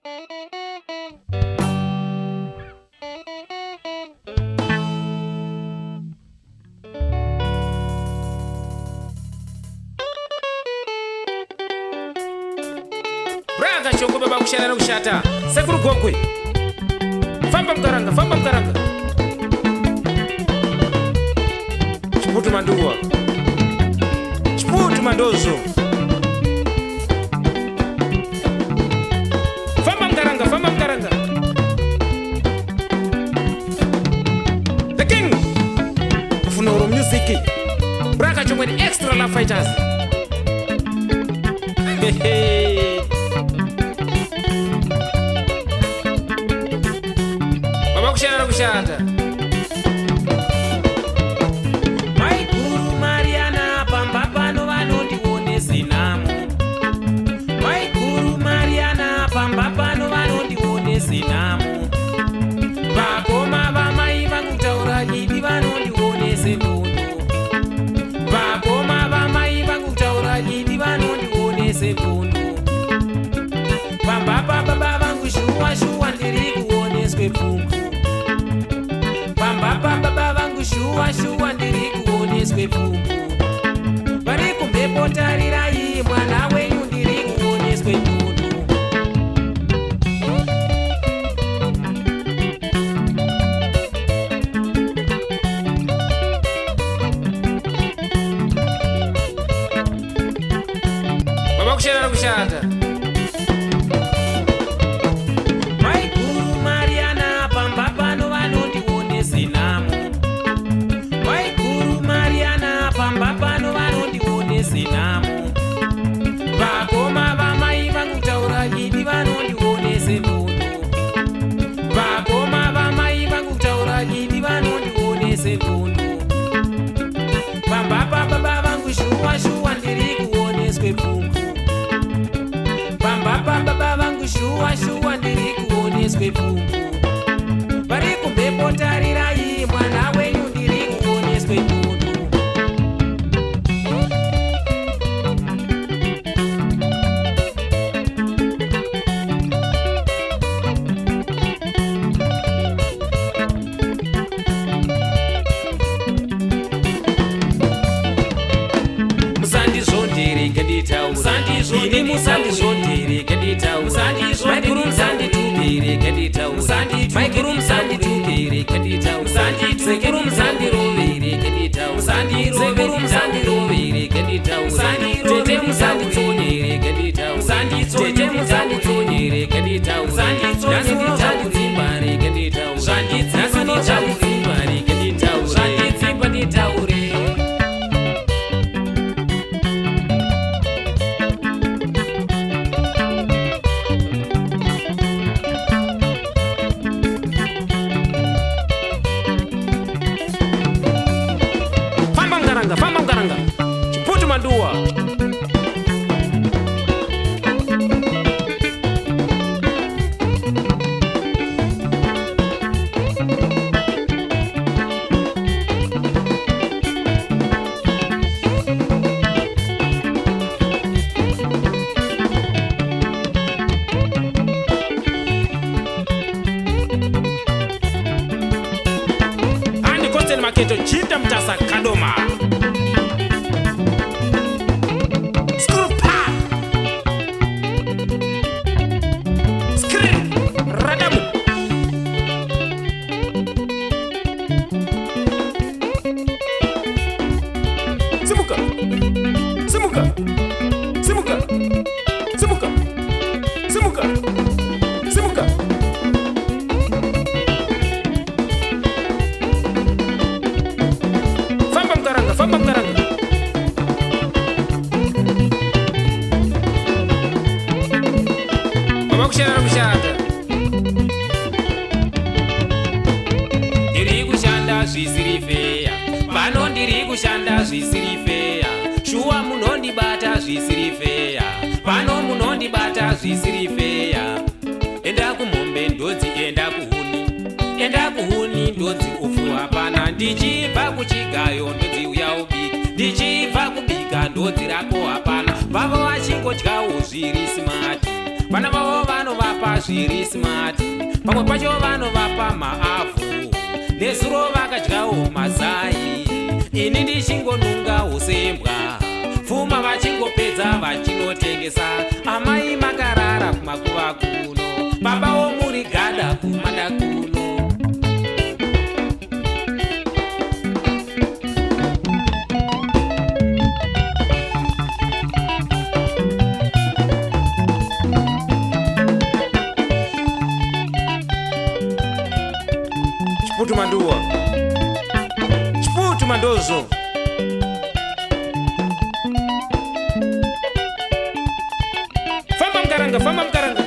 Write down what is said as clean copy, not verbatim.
Braga chongo baba kushana na kushata. Sekuru gokwe. Famba mkaranga, famba mkaranga. Chiputu manduwa. Chiputu mandozo. Famba mkaranga, famba mkaranga. The king. Funoro music. Braga chongo ni extra love fighters. Hey. Baba kushana kushata. Mai Guru Mariana pamba pano vanondione namu. Mai Guru Mariana pamba pano vanondione namu. Vakoma vamai vangu kutaura didi vanondione sendondo. Vakoma vamai vangu kutaura didi vanondione sendondo. Pamba baba vangu shuwa shuwa ndiri kuoneswe pfumbu. Pamba baba vangu shuwa shuwa ndiri kuoneswe pfumbu. Vari kumhepo tarirai mwana wenyu ndiri kuoneswe ndundu. Baba kushana kushata. Mai Guru Mariana pamba pano vanondione namu. Mai Guru Mariana pamba pano vanondione namu. Vakoma vamai vangu kutaura didi vanondione sendondo. Vakoma vamai vangu kutaura didi vanondione sendondo. Pamba baba vangu shuwa shuwa ndiri kuoneswe pfumbu. Pamba baba vangu shuwa shuwa ndiri kuoneswe pfumbu. Vari kumhepo tarirai mwana wenyu ndiri kuoneswe ndundu. Musandizondereke nditaura. Musandizondereke nditaura. Mai Guru musanditubereke nditaura. Mai Guru musanditubereke nditaura. Sekuru musandirovereke nditaura. Sekuru musandirovereke nditaura. Tete musanditsonyereke nditaura. Tete musanditsonyereke nditaura. Nhasi ndichakudzimbareke nditaura. Nhasi ndichakudzimbareke nditaura. Zvanditsimba nditaure. Famba mkaranga. Chiputu manduwa. Andi Coastal Market chita mtasa kadoma. Simuka. Famba mkaranga. Baba kushana kushata. Ndiri kushanda zvisiri feya. Pano ndiri kushanda zvisiri feya. Shuwa munondibata zvisiri feya. Pano munondibata zvisiri feya. Enda kumombe ndodzi enda kuhuni. Enda kuhuni ndodzi ufu hapana. Ndichibva kuchigayo ndodzi uya ubika. Ndichibva kubika ndodzi rako hapana. Baba vachingodyawo zviri simati. Vana vavawo vanovapa zviri smati, pamwe pacho vanovapa maavhu, nezuro vakadyawo mazai, ini ndichingonungawo sembwa, pfuma vachingopedza vachinotengesa. Amai makarara kumakuva kuno, babawo muri gada kumanda kuno. Chiputu manduwa, chiputu mandozo. Famba mkaranga, famba mkaranga.